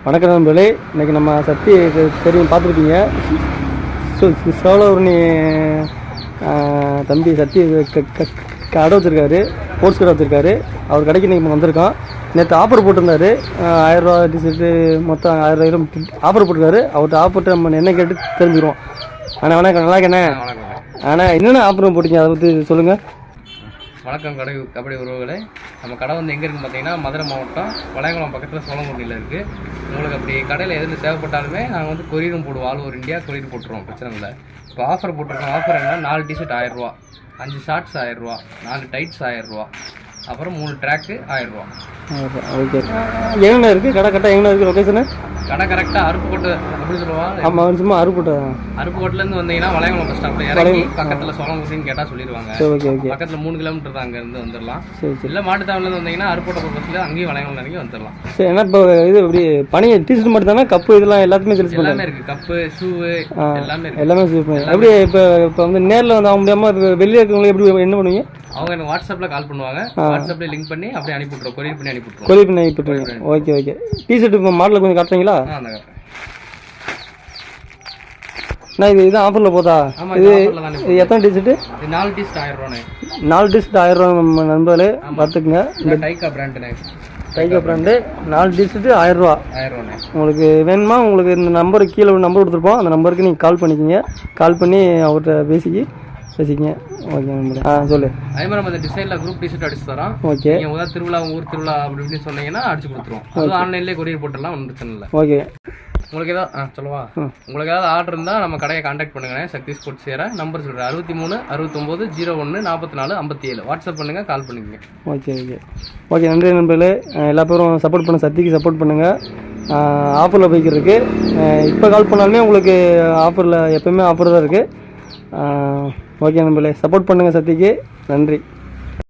வணக்கம் நண்பர்களே, இன்றைக்கி நம்ம சக்தி தெரியும் பார்த்துருப்பீங்க. சோழவர்ணி தம்பி சக்தி கடை வச்சுருக்காரு, ஸ்போர்ட்ஸ் கடை வச்சுருக்காரு. அவர் கடைக்கு இன்றைக்கி வந்திருக்கோம். நேற்று ஆஃபர் போட்டிருந்தாரு, 1000 ரூபா டிஷர்ட்டு மொத்தம் 1000 ஆஃபர் போட்டிருக்காரு. அவர்கிட்ட ஆஃபர்ட்டு நம்ம என்ன கேட்டு தெரிஞ்சுக்கிறோம். ஆனால் வணக்கம், நல்லா இருக்கேண்ணே. ஆனால் என்னென்ன ஆஃபர் போட்டிங்க அதை பற்றி சொல்லுங்கள். வணக்கம் கபடி உறவுகளே. நம்ம கடை வந்து எங்கே இருக்குன்னு பார்த்தீங்கன்னா மதுரை மாவட்டம் வளையங்குளம் பக்கத்தில் சோழங்குடியில் இருக்குது. உங்களுக்கு அப்படி கடையில் எதில் தேவைப்பட்டாலுமே நாங்கள் வந்து கொரியரும் போடுவோம். ஆல் ஓவர் இந்தியா கொரியர் போட்டுருவோம், பிரச்சனை இல்லை. இப்போ ஆஃபர் போட்டிருக்கோம். ஆஃபர் என்ன, 4 டிஷர்ட் 1000 ரூபா, 5 ஷார்ட்ஸ் 1000 ரூபா, 4 டைட்ஸ் 1000 ரூபா, அப்புறம் 3 ட்ராக்கு 1000 ரூபா. ஓகே, எங்கே இருக்குது கடை? கரெக்டாக எங்கே இருக்குது லொக்கேஷனு? கடை கரெக்டாக அருப்புக்கோட்டை அப்படி சொல்லுவாங்க. ஆமாம், சும்மா அருப்புக்கோட்டிலேருந்து வந்தீங்கன்னா வளையங்குளம் பஸ் ஸ்டாப்பில் இறங்கி பக்கத்தில் சோழங்குடின்னு கேட்டால் சொல்லிடுவாங்க. ஓகே ஓகே, பக்கத்தில் 3 கிலோமீட்டர் தான் அங்கேருந்து வந்துடலாம். சரி சரி. இல்லை மாட்டுத்தாவலேருந்து வந்தீங்கன்னா அருப்புக்கோட்டை பஸ்ஸில் அங்கேயும் வளையங்குளம் இறங்கி வந்துடலாம். சரி, ஏன்னா இப்போ இது இப்படி பனி டிஷர்ட் மட்டும் தானே, கப்பு இதெல்லாம் எல்லாத்துமே செலக்ட் எல்லாமே இருக்குது. கப்பு, ஷூவு எல்லாமே இருக்குது. எல்லாமே செலக்ட் பண்ணி எப்படி இப்போ வந்து நேரில் வந்து அவங்க முடியாமல் வெளியே இருக்கவங்களுக்கு எப்படி என்ன பண்ணுவீங்க? அவங்க எனக்கு வாட்ஸ்அப்பில் கால் பண்ணுவாங்க. வாட்ஸ்அப்பில் லிங்க் பண்ணி அப்படியே அனுப்பிவிட்ருவோம், கொரியர் பண்ணி அனுப்பிவிட்ருவோம். கொரியர் பண்ணி அனுப்பிவிட்ருங்க. Okay okay. டிஷர்ட் இப்போ மாடலில் கொஞ்சம் காட்டுறீங்களா? அண்ணா இது ஆஃபரில் போதா? இது எத்தனை டிஷர்ட்டு? 4 டிஷர்ட் 1000 ரூபாண்ணே. 4 டிஷர்ட் 1000 ரூபா. நம்ம நண்பர்களே பார்த்துக்குங்க. இந்த டைகா பிராண்டுண்ணே. டைகா பிராண்டு 4 டிஷர்ட்டு 1000 ரூபா. 1000 ரூபாண்ணே. உங்களுக்கு வேணுமா? உங்களுக்கு இந்த நம்பருக்கு கீழே ஒரு நம்பர் கொடுத்துருப்போம். அந்த நம்பருக்கு நீங்கள் கால் பண்ணிக்கிங்க. கால் பண்ணி அவர்கிட்ட பேசிக்கிங்க. ஓகே நம்பர் சொல்லு. அதே மாதிரி நம்ம இந்த டிசைனில் குரூப் டிஷர்ட் அடிச்சு தரோம். ஓகே, நீங்கள் முதல் திருவிழா ஊர் திருவிழா அப்படி இப்படின்னு சொன்னீங்கன்னா அடிச்சு கொடுத்துருவோம். அது ஆன்லைன்லேயே கொரியர் போட்டுடலாம், ஒன்றும் பிரச்சனை இல்லை. ஓகே. உங்களுக்கு ஏதாவது சொல்லவா? உங்களுக்கு ஏதாவது ஆர்டர் இருந்தால் நம்ம கடையை கான்டாக்ட் பண்ணுங்கண்ணே. சக்தி ஸ்போர்ட்ஸ் சேர நம்பர் சொல்கிறேன், 63 69 01 44 57. வாட்ஸ்அப் பண்ணுங்கள், கால் பண்ணிக்கங்க. Okay okay okay. நன்றி நண்பர்களே. எல்லா பேரும் சப்போர்ட் பண்ண, சக்திக்கு சப்போர்ட் பண்ணுங்கள். ஆஃபரில் போய்க்கு இருக்குது. இப்போ கால் பண்ணாலுமே உங்களுக்கு ஆஃபரில் எப்போயுமே ஆஃபர் தான் இருக்குது. ஓகே நண்பர்களே, சப்போர்ட் பண்ணுங்கள் சக்திக்கு. நன்றி.